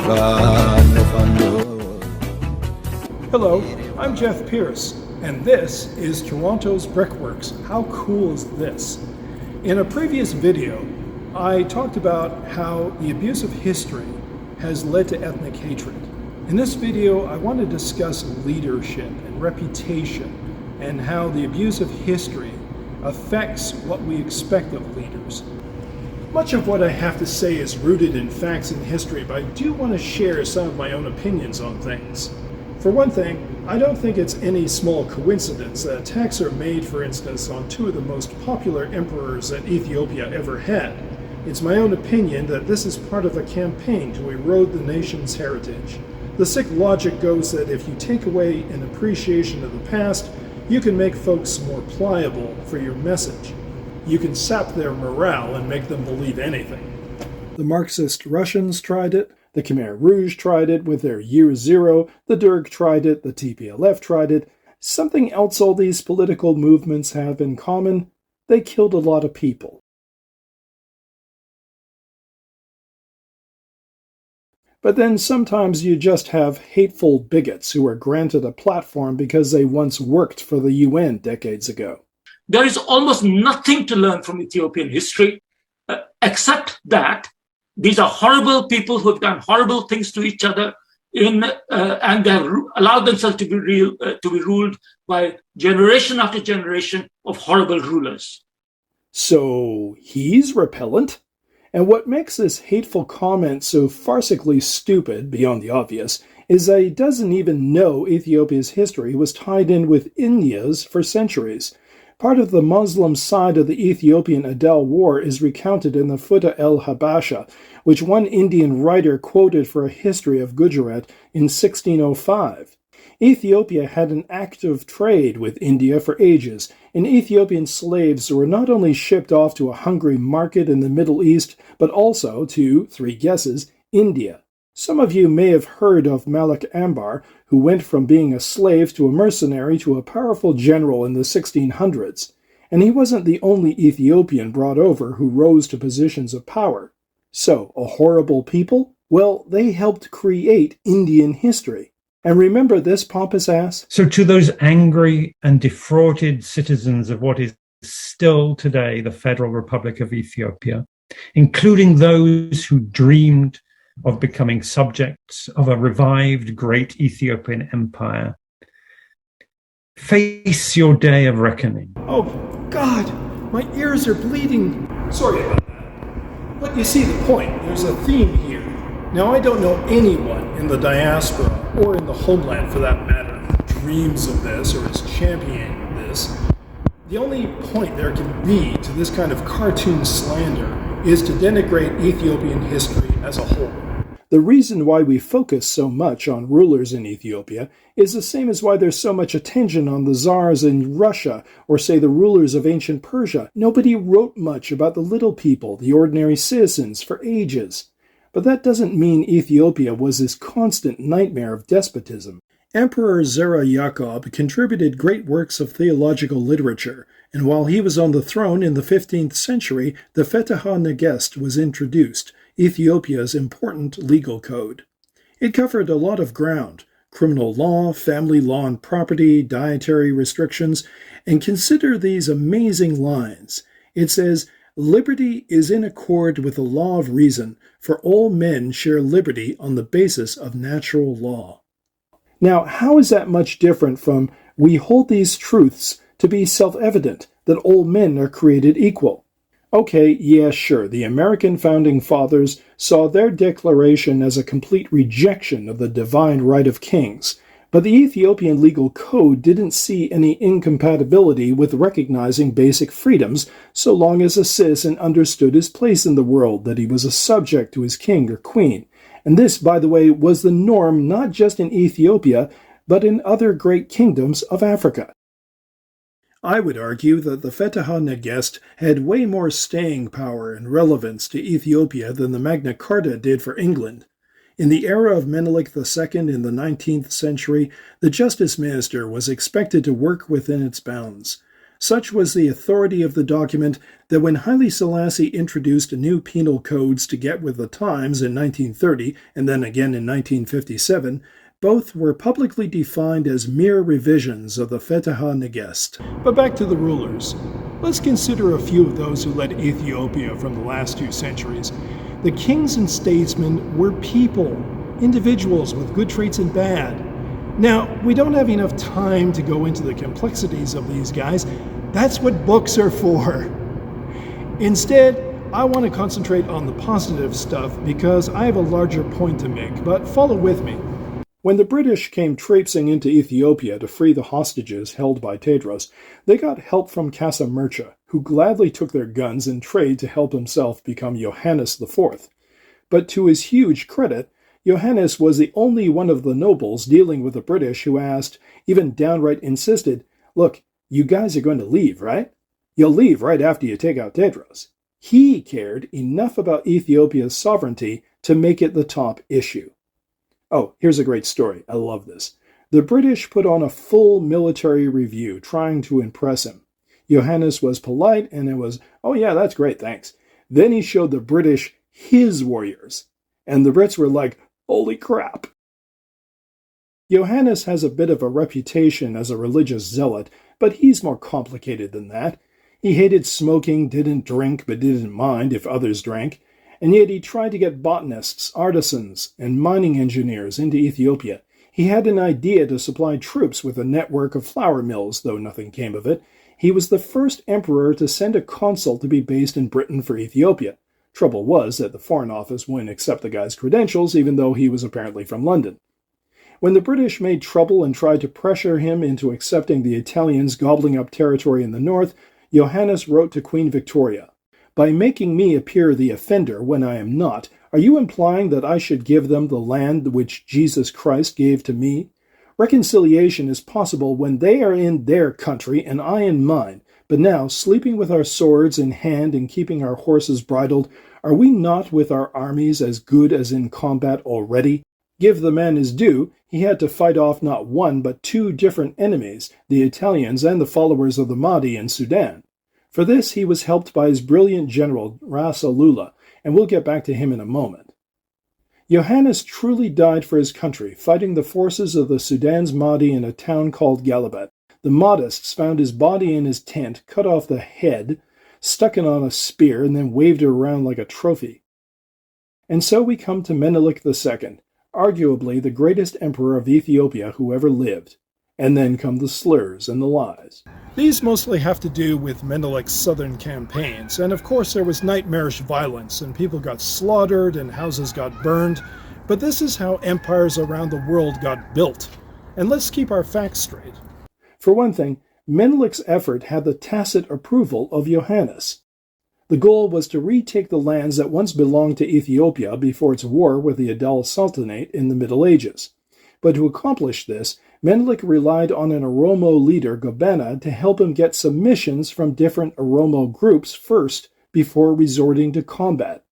Fano. Hello, I'm Jeff Pierce, and this is Toronto's Brickworks. How cool is this? In a previous video, I talked about how the abuse of history has led to ethnic hatred. In this video, I want to discuss leadership and reputation and how the abuse of history affects what we expect of leaders. Much of what I have to say is rooted in facts and history, but I do want to share some of my own opinions on things. For one thing, I don't think it's any small coincidence that attacks are made, for instance, on two of the most popular emperors that Ethiopia ever had. It's my own opinion that this is part of a campaign to erode the nation's heritage. The sick logic goes that if you take away an appreciation of the past, you can make folks more pliable for your message. You can sap their morale and make them believe anything. The Marxist Russians tried it, the Khmer Rouge tried it with their Year Zero, the Derg tried it, the TPLF tried it. Something else all these political movements have in common: they killed a lot of people. But then sometimes you just have hateful bigots who are granted a platform because they once worked for the UN decades ago. There is almost nothing to learn from Ethiopian history, except that these are horrible people who have done horrible things to each other, and they have allowed themselves to be ruled by generation after generation of horrible rulers. So he's repellent? And what makes this hateful comment so farcically stupid, beyond the obvious, is that he doesn't even know Ethiopia's history was tied in with India's for centuries. Part of the Muslim side of the Ethiopian Adel War is recounted in the Futa el-Habasha, which one Indian writer quoted for a history of Gujarat in 1605. Ethiopia had an active trade with India for ages, and Ethiopian slaves were not only shipped off to a hungry market in the Middle East, but also to, three guesses, India. Some of you may have heard of Menelik II, who went from being a slave to a mercenary to a powerful general in the 1600s. And he wasn't the only Ethiopian brought over who rose to positions of power. So, a horrible people? Well, they helped create Indian history. And remember this pompous ass? So to those angry and defrauded citizens of what is still today the Federal Republic of Ethiopia, including those who dreamed of becoming subjects of a revived great Ethiopian empire, face your day of reckoning. Oh, God, my ears are bleeding. Sorry about that. But you see the point. There's a theme here. Now, I don't know anyone in the diaspora, or in the homeland for that matter, who dreams of this or is championing this. The only point there can be to this kind of cartoon slander is to denigrate Ethiopian history as a whole. The reason why we focus so much on rulers in Ethiopia is the same as why there's so much attention on the czars in Russia, or say the rulers of ancient Persia. Nobody wrote much about the little people, the ordinary citizens, for ages. But that doesn't mean Ethiopia was this constant nightmare of despotism. Emperor Zera Yacob contributed great works of theological literature, and while he was on the throne in the 15th century, the Fetha Negest was introduced, Ethiopia's important legal code. It covered a lot of ground: criminal law, family law and property, dietary restrictions, and consider these amazing lines. It says, "Liberty is in accord with the law of reason, for all men share liberty on the basis of natural law." Now, how is that much different from, "We hold these truths to be self-evident, that all men are created equal"? Okay, yeah, sure, the American founding fathers saw their declaration as a complete rejection of the divine right of kings, but the Ethiopian legal code didn't see any incompatibility with recognizing basic freedoms so long as a citizen understood his place in the world, that he was a subject to his king or queen. And this, by the way, was the norm not just in Ethiopia, but in other great kingdoms of Africa. I would argue that the Fetha Negest had way more staying power and relevance to Ethiopia than the Magna Carta did for England. In the era of Menelik II in the 19th century, the justice minister was expected to work within its bounds. Such was the authority of the document that when Haile Selassie introduced new penal codes to get with the times in 1930 and then again in 1957, both were publicly defined as mere revisions of the Fetaha Negest. But back to the rulers. Let's consider a few of those who led Ethiopia from the last 2 centuries. The kings and statesmen were people, individuals with good traits and bad. Now, we don't have enough time to go into the complexities of these guys. That's what books are for. Instead, I want to concentrate on the positive stuff because I have a larger point to make, but follow with me. When the British came traipsing into Ethiopia to free the hostages held by Tewodros, they got help from Casa Mircha, who gladly took their guns in trade to help himself become Yohannes IV. But to his huge credit, Yohannes was the only one of the nobles dealing with the British who asked, even downright insisted, "Look, you guys are going to leave, right? You'll leave right after you take out Tewodros." He cared enough about Ethiopia's sovereignty to make it the top issue. Oh, here's a great story. I love this. The British put on a full military review trying to impress him. Yohannes was polite and it was, "Oh yeah, that's great, thanks." Then he showed the British his warriors. And the Brits were like, "Holy crap." Yohannes has a bit of a reputation as a religious zealot, but he's more complicated than that. He hated smoking, didn't drink, but didn't mind if others drank. And yet he tried to get botanists, artisans, and mining engineers into Ethiopia. He had an idea to supply troops with a network of flour mills, though nothing came of it. He was the first emperor to send a consul to be based in Britain for Ethiopia. Trouble was that the Foreign Office wouldn't accept the guy's credentials, even though he was apparently from London. When the British made trouble and tried to pressure him into accepting the Italians gobbling up territory in the north, Yohannes wrote to Queen Victoria, "By making me appear the offender when I am not, are you implying that I should give them the land which Jesus Christ gave to me? Reconciliation is possible when they are in their country and I in mine. But now, sleeping with our swords in hand and keeping our horses bridled, are we not with our armies as good as in combat already? Give the man his due, he had to fight off not one but 2 different enemies, the Italians and the followers of the Mahdi in Sudan. For this he was helped by his brilliant general Ras Alula, and we'll get back to him in a moment. Yohannes truly died for his country, fighting the forces of the Sudan's Mahdi in a town called Galabet. The Mahdists found his body in his tent, cut off the head, stuck it on a spear, and then waved it around like a trophy. And so we come to Menelik II, arguably the greatest emperor of Ethiopia who ever lived. And then come the slurs and the lies. These mostly have to do with Menelik's southern campaigns, and of course there was nightmarish violence, and people got slaughtered and houses got burned, but this is how empires around the world got built. And let's keep our facts straight. For one thing, Menelik's effort had the tacit approval of Yohannes. The goal was to retake the lands that once belonged to Ethiopia before its war with the Adal Sultanate in the Middle Ages. But to accomplish this, Menelik relied on an Oromo leader, Gobena, to help him get submissions from different Oromo groups first before resorting to combat.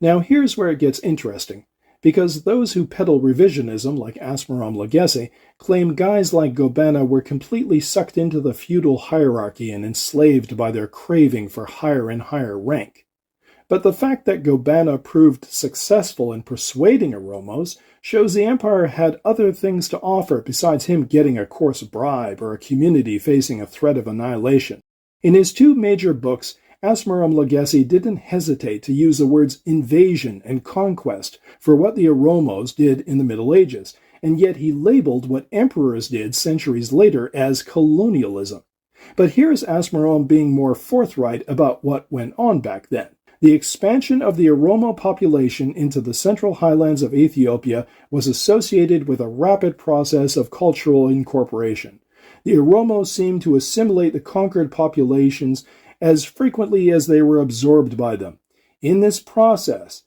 Now here's where it gets interesting, because those who peddle revisionism, like Asmaram Legesse, claim guys like Gobena were completely sucked into the feudal hierarchy and enslaved by their craving for higher and higher rank. But the fact that Gobena proved successful in persuading Oromos shows the empire had other things to offer besides him getting a coarse bribe or a community facing a threat of annihilation. In his 2 major books, Asmaram Legesse didn't hesitate to use the words invasion and conquest for what the Oromos did in the Middle Ages, and yet he labeled what emperors did centuries later as colonialism. But here's Asmaram being more forthright about what went on back then. The expansion of the Oromo population into the central highlands of Ethiopia was associated with a rapid process of cultural incorporation. The Oromo seemed to assimilate the conquered populations as frequently as they were absorbed by them. In this process,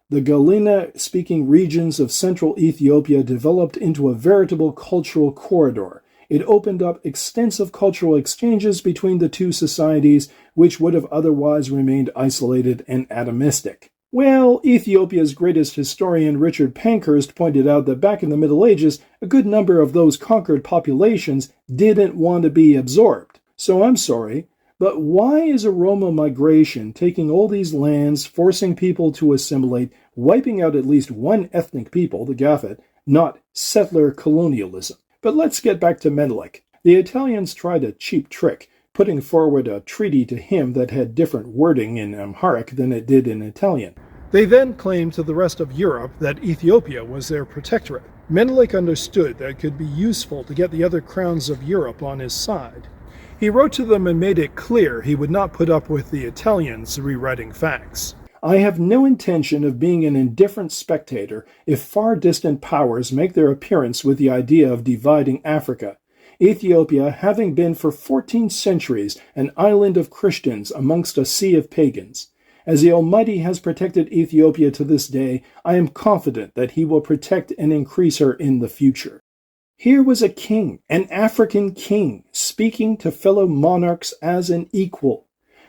the Galena-speaking regions of central Ethiopia developed into a veritable cultural corridor. It opened up extensive cultural exchanges between the 2 societies, which would have otherwise remained isolated and atomistic. Well, Ethiopia's greatest historian Richard Pankhurst pointed out that back in the Middle Ages, a good number of those conquered populations didn't want to be absorbed. So I'm sorry, But why is Oromo migration taking all these lands, forcing people to assimilate, wiping out at least one ethnic people, the Gafet, not settler colonialism? But let's get back to Menelik. The Italians tried a cheap trick, putting forward a treaty to him that had different wording in Amharic than it did in Italian. They then claimed to the rest of Europe that Ethiopia was their protectorate. Menelik understood that it could be useful to get the other crowns of Europe on his side. He wrote to them and made it clear he would not put up with the Italians rewriting facts. I have no intention of being an indifferent spectator if far distant powers make their appearance with the idea of dividing Africa. Ethiopia, having been for 14 centuries an island of Christians amongst a sea of pagans. As the Almighty has protected Ethiopia to this day, I am confident that he will protect and increase her in the future. Here was a king, an African king, speaking to fellow monarchs as an equal.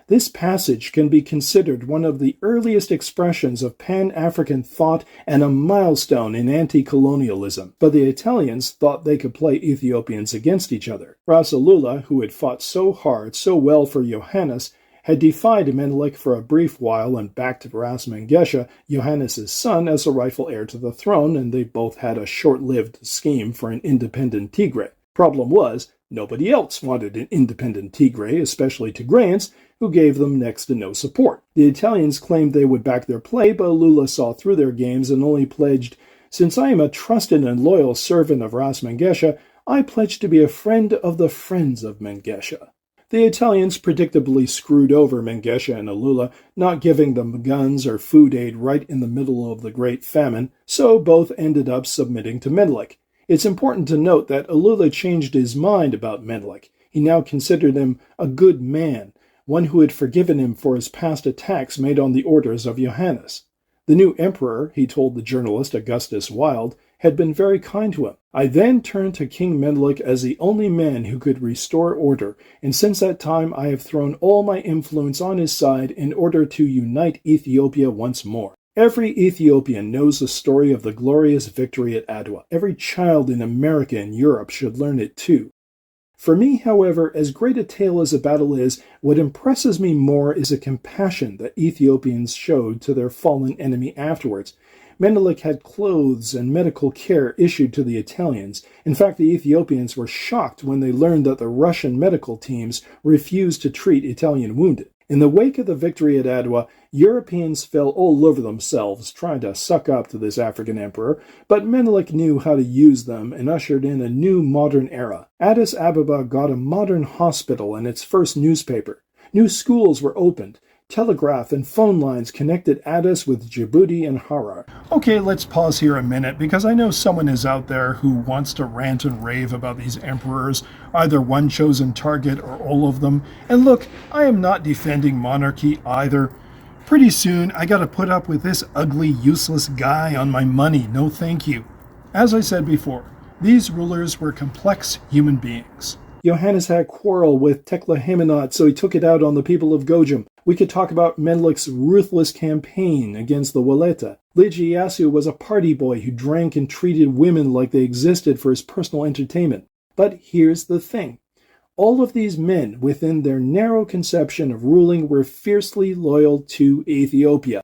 This passage can be considered one of the earliest expressions of Pan-African thought and a milestone in anti-colonialism. But the Italians thought they could play Ethiopians against each other. Rasulullah, who had fought so hard, so well for Yohannes, had defied Menelik for a brief while and backed Ras Mengesha, Yohannes' son, as the rightful heir to the throne, and they both had a short-lived scheme for an independent Tigray. Problem was, nobody else wanted an independent Tigray, especially Tigrayans, who gave them next to no support. The Italians claimed they would back their play, but Lula saw through their games and only pledged, "Since I am a trusted and loyal servant of Ras Mengesha, I pledge to be a friend of the friends of Mengesha." The Italians predictably screwed over Mengesha and Alula, not giving them guns or food aid right in the middle of the Great Famine, so both ended up submitting to Menelik. It's important to note that Alula changed his mind about Menelik. He now considered him a good man, one who had forgiven him for his past attacks made on the orders of Yohannes. The new emperor, he told the journalist Augustus Wilde, had been very kind to him. I then turned to King Menelik as the only man who could restore order, and since that time I have thrown all my influence on his side in order to unite Ethiopia once more. Every Ethiopian knows the story of the glorious victory at Adwa. Every child in America and Europe should learn it too. For me, however, as great a tale as the battle is, what impresses me more is the compassion that Ethiopians showed to their fallen enemy afterwards. Menelik had clothes and medical care issued to the Italians. In fact, the Ethiopians were shocked when they learned that the Russian medical teams refused to treat Italian wounded. In the wake of the victory at Adwa, Europeans fell all over themselves trying to suck up to this African emperor, but Menelik knew how to use them and ushered in a new modern era. Addis Ababa got a modern hospital and its first newspaper. New schools were opened. Telegraph and phone lines connected Addis with Djibouti and Harar. Okay, let's pause here a minute because I know someone is out there who wants to rant and rave about these emperors, either one chosen target or all of them. And look, I am not defending monarchy either. Pretty soon, I gotta put up with this ugly, useless guy on my money. No thank you. As I said before, these rulers were complex human beings. Yohannes had a quarrel with Tekle Haimanot, so he took it out on the people of Gojum. We could talk about Menelik's ruthless campaign against the Waleta. Lijiyasu was a party boy who drank and treated women like they existed for his personal entertainment. But here's the thing. All of these men, within their narrow conception of ruling, were fiercely loyal to Ethiopia.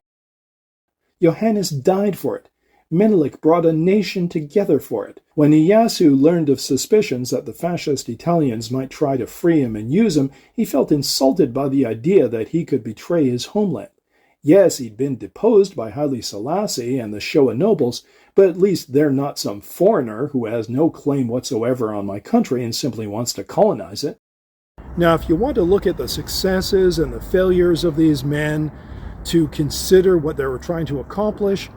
Yohannes died for it. Menelik brought a nation together for it. When Ieyasu learned of suspicions that the fascist Italians might try to free him and use him, he felt insulted by the idea that he could betray his homeland. Yes, he'd been deposed by Haile Selassie and the Showa nobles, but at least they're not some foreigner who has no claim whatsoever on my country and simply wants to colonize it. Now, if you want to look at the successes and the failures of these men, to consider what they were trying to accomplish,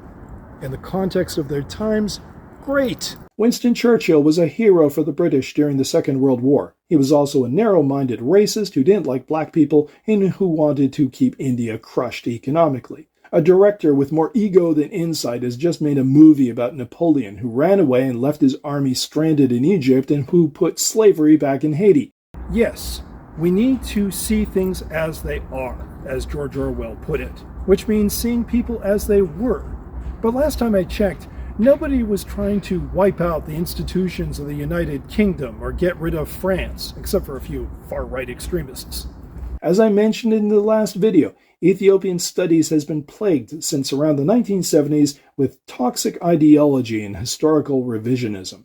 in the context of their times, great. Winston Churchill was a hero for the British during the Second World War. He was also a narrow-minded racist who didn't like black people and who wanted to keep India crushed economically. A director with more ego than insight has just made a movie about Napoleon, who ran away and left his army stranded in Egypt and who put slavery back in Haiti. Yes, we need to see things as they are, as George Orwell put it, which means seeing people as they were. But last time I checked, nobody was trying to wipe out the institutions of the United Kingdom or get rid of France, except for a few far-right extremists. As I mentioned in the last video, Ethiopian studies has been plagued since around the 1970s with toxic ideology and historical revisionism.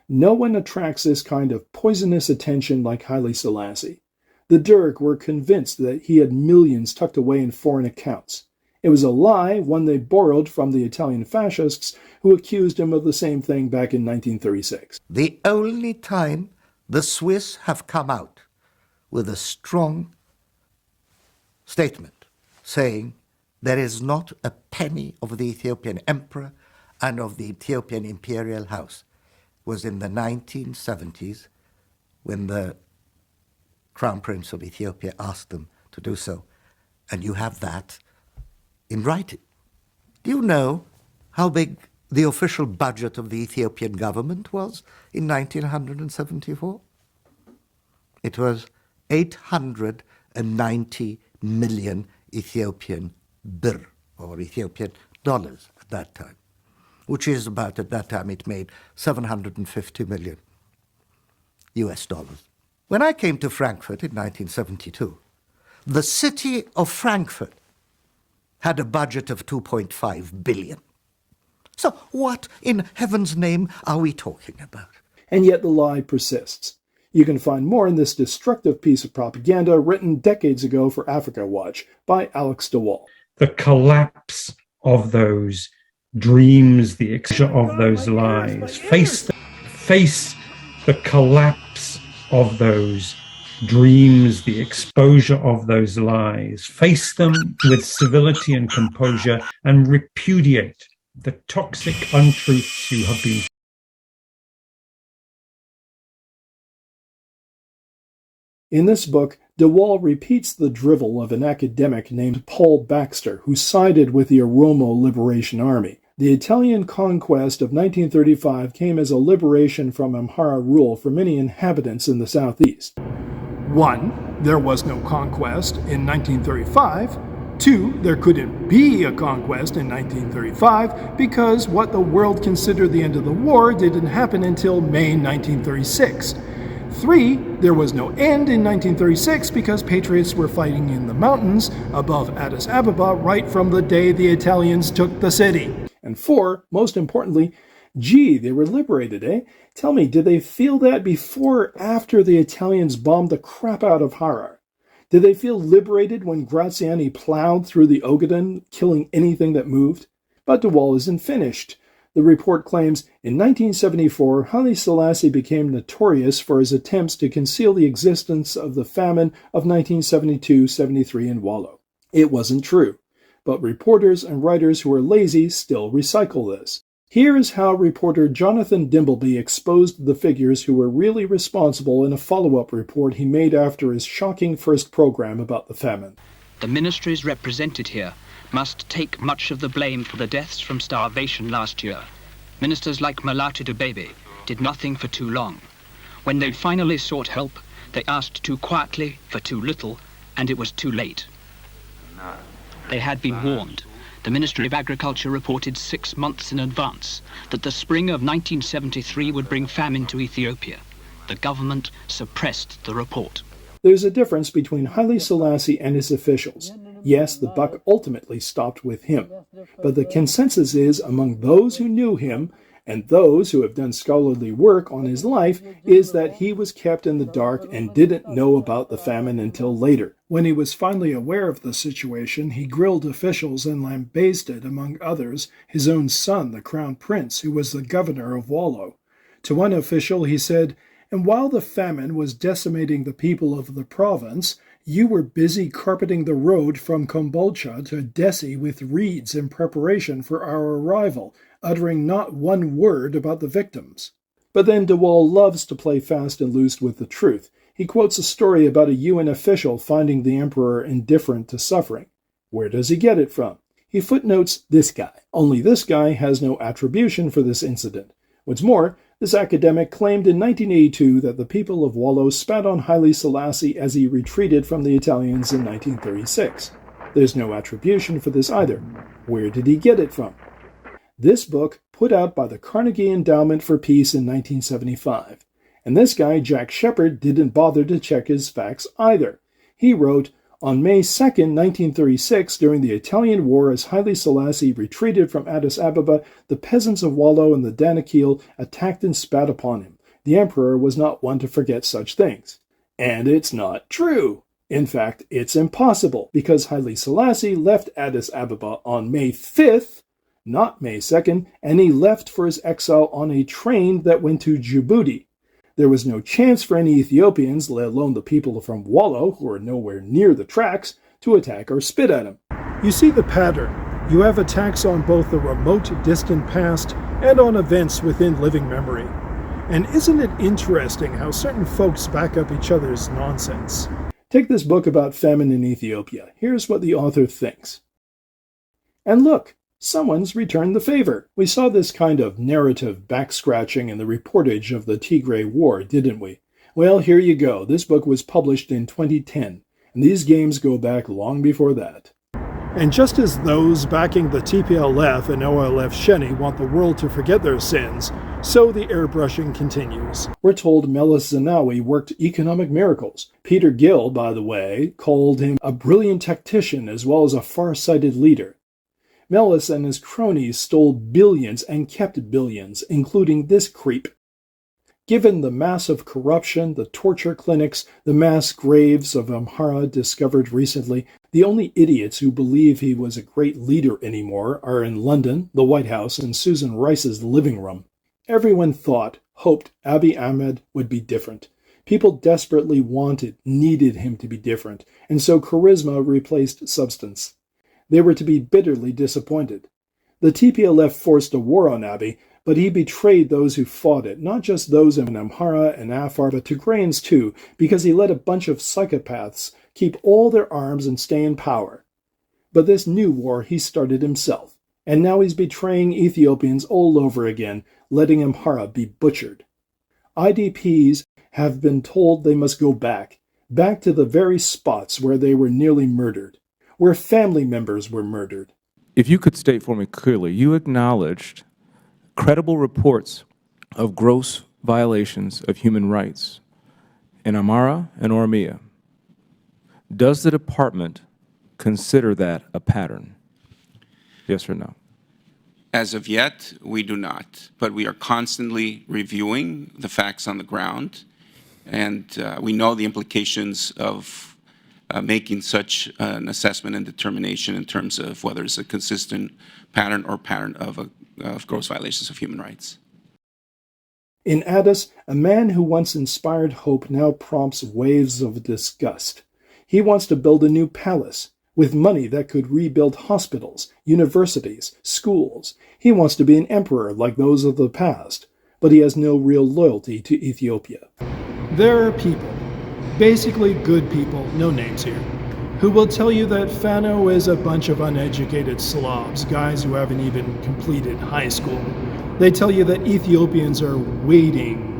No one attracts this kind of poisonous attention like Haile Selassie. The Derg were convinced that he had millions tucked away in foreign accounts. It was a lie, one they borrowed from the Italian fascists who accused him of the same thing back in 1936. The only time the Swiss have come out with a strong statement saying there is not a penny of the Ethiopian emperor and of the Ethiopian imperial house was in the 1970s when the Crown Prince of Ethiopia asked them to do so. And you have that in writing. Do you know how big the official budget of the Ethiopian government was in 1974? It was 890 million Ethiopian birr, or Ethiopian dollars at that time, which is about, at that time, it made 750 million US dollars. When I came to Frankfurt in 1972, the city of Frankfurt had a budget of 2.5 billion. So what in heaven's name are we talking about? And yet the lie persists. You can find more in this destructive piece of propaganda written decades ago for Africa Watch by Alex de Waal. The collapse of those dreams, the exposure of those lies. Face the collapse of those dreams, the exposure of those lies. Face them with civility and composure and repudiate the toxic untruths you have been. In this book, de Waal repeats the drivel of an academic named Paul Baxter, who sided with the Oromo Liberation Army. The Italian conquest of 1935 came as a liberation from Amhara rule for many inhabitants in the southeast. 1. There was no conquest in 1935. 2. There couldn't be a conquest in 1935 because what the world considered the end of the war didn't happen until May 1936. 3. There was no end in 1936 because patriots were fighting in the mountains above Addis Ababa right from the day the Italians took the city. And 4, most importantly, gee, they were liberated, eh? Tell me, did they feel that before or after the Italians bombed the crap out of Harar? Did they feel liberated when Graziani plowed through the Ogaden, killing anything that moved? But de Waal isn't finished. The report claims, in 1974, Haile Selassie became notorious for his attempts to conceal the existence of the famine of 1972-73 in Wallo. It wasn't true, but reporters and writers who are lazy still recycle this. Here is how reporter Jonathan Dimbleby exposed the figures who were really responsible in a follow-up report he made after his shocking first program about the famine. The ministries represented here must take much of the blame for the deaths from starvation last year. Ministers like Menelik II did nothing for too long. When they finally sought help, they asked too quietly for too little, and it was too late. They had been warned. The Ministry of Agriculture reported 6 months in advance that the spring of 1973 would bring famine to Ethiopia. The government suppressed the report. There's a difference between Haile Selassie and his officials. Yes, the buck ultimately stopped with him, but the consensus is among those who knew him and those who have done scholarly work on his life is that he was kept in the dark and didn't know about the famine until later. When he was finally aware of the situation, he grilled officials and lambasted, among others, his own son, the Crown Prince, who was the governor of Wallo. To one official he said, "And while the famine was decimating the people of the province, you were busy carpeting the road from Kombolcha to Dessie with reeds in preparation for our arrival, uttering not one word about the victims." But then de Waal loves to play fast and loose with the truth. He quotes a story about a UN official finding the emperor indifferent to suffering. Where does he get it from? He footnotes this guy. Only this guy has no attribution for this incident. What's more, this academic claimed in 1982 that the people of Wallo spat on Haile Selassie as he retreated from the Italians in 1936. There's no attribution for this either. Where did he get it from? This book, put out by the Carnegie Endowment for Peace in 1975. And this guy, Jack Shepard, didn't bother to check his facts either. He wrote, "On May 2nd, 1936, during the Italian War, as Haile Selassie retreated from Addis Ababa, the peasants of Wallo and the Danakil attacked and spat upon him. The emperor was not one to forget such things." And it's not true. In fact, it's impossible, because Haile Selassie left Addis Ababa on May 5th, not May 2nd, and he left for his exile on a train that went to Djibouti. There was no chance for any Ethiopians, let alone the people from Wallo, who are nowhere near the tracks, to attack or spit at him. You see the pattern. You have attacks on both the remote, distant past and on events within living memory. And isn't it interesting how certain folks back up each other's nonsense? Take this book about famine in Ethiopia. Here's what the author thinks. And look, someone's returned the favor. We saw this kind of narrative back-scratching in the reportage of the Tigray War, didn't we? Well, here you go. This book was published in 2010, and these games go back long before that. And just as those backing the TPLF and OLF Sheni want the world to forget their sins, so the airbrushing continues. We're told Meles Zenawi worked economic miracles. Peter Gill, by the way, called him a brilliant tactician as well as a far-sighted leader. Meles and his cronies stole billions and kept billions, including this creep. Given the massive corruption, the torture clinics, the mass graves of Amhara discovered recently, the only idiots who believe he was a great leader anymore are in London, the White House, and Susan Rice's living room. Everyone thought, hoped Abiy Ahmed would be different. People desperately needed him to be different, and so charisma replaced substance. They were to be bitterly disappointed. The TPLF forced a war on Abiy, but he betrayed those who fought it, not just those in Amhara and Afar, but Tigrayans too, because he let a bunch of psychopaths keep all their arms and stay in power. But this new war he started himself, and now he's betraying Ethiopians all over again, letting Amhara be butchered. IDPs have been told they must go back to the very spots where they were nearly murdered, where family members were murdered. If you could state for me clearly, you acknowledged credible reports of gross violations of human rights in Amhara and Oromia. Does the department consider that a pattern? Yes or no? As of yet, we do not, but we are constantly reviewing the facts on the ground, and we know the implications of making such an assessment and determination in terms of whether it's a consistent pattern or pattern of gross violations of human rights. In Addis, a man who once inspired hope now prompts waves of disgust. He wants to build a new palace with money that could rebuild hospitals, universities, schools. He wants to be an emperor like those of the past, but he has no real loyalty to Ethiopia. There are people, basically good people, no names here, who will tell you that Fano is a bunch of uneducated slobs, guys who haven't even completed high school. They tell you that Ethiopians are waiting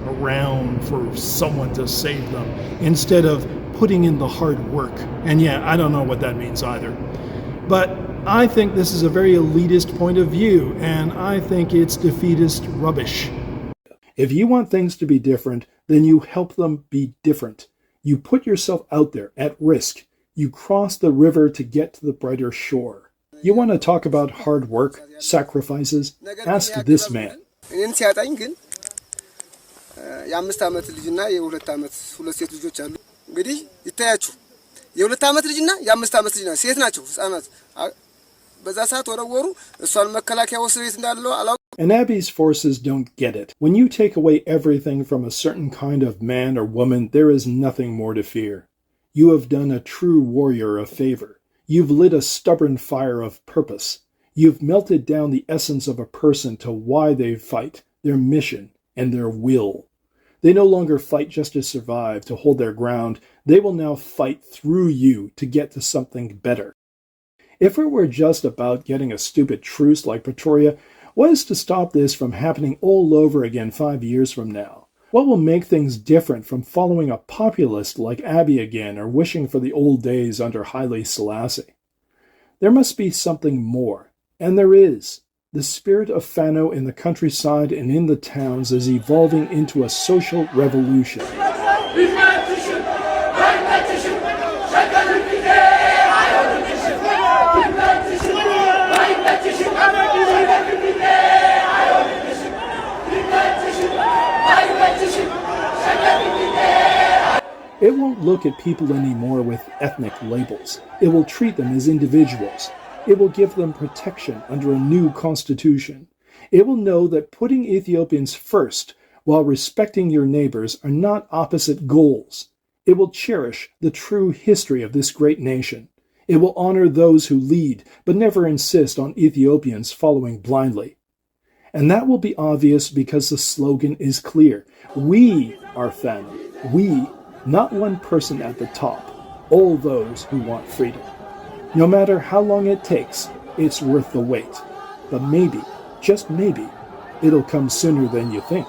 around for someone to save them instead of putting in the hard work. And yeah, I don't know what that means either. But I think this is a very elitist point of view, and I think it's defeatist rubbish. If you want things to be different, then you help them be different. You put yourself out there at risk. You cross the river to get to the brighter shore. You want to talk about hard work, sacrifices? Ask this man. እንግዲህ ይታያችሁ የ2 ዓመት ልጅና የ5 ዓመት ልጅ ናቸው ሴት ናቸው ህፃናት በዛ ሰዓት ወረወሩ እሷን መከላከያ ወስቤት እንዳለው አላው And Abiy's forces don't get it. When you take away everything from a certain kind of man or woman, there is nothing more to fear. You have done a true warrior a favor. You've lit a stubborn fire of purpose. You've melted down the essence of a person to why they fight, their mission, and their will. They no longer fight just to survive, to hold their ground. They will now fight through you to get to something better. If it were just about getting a stupid truce like Pretoria, what is to stop this from happening all over again 5 years from now? What will make things different from following a populist like Abiy again or wishing for the old days under Haile Selassie? There must be something more, and there is. The spirit of Fano in the countryside and in the towns is evolving into a social revolution. It won't look at people anymore with ethnic labels. It will treat them as individuals. It will give them protection under a new constitution. It will know that putting Ethiopians first while respecting your neighbors are not opposite goals. It will cherish the true history of this great nation. It will honor those who lead, but never insist on Ethiopians following blindly. And that will be obvious because the slogan is clear. We are Fano. We, not one person at the top. All those who want freedom. No matter how long it takes, it's worth the wait. But maybe, just maybe, it'll come sooner than you think.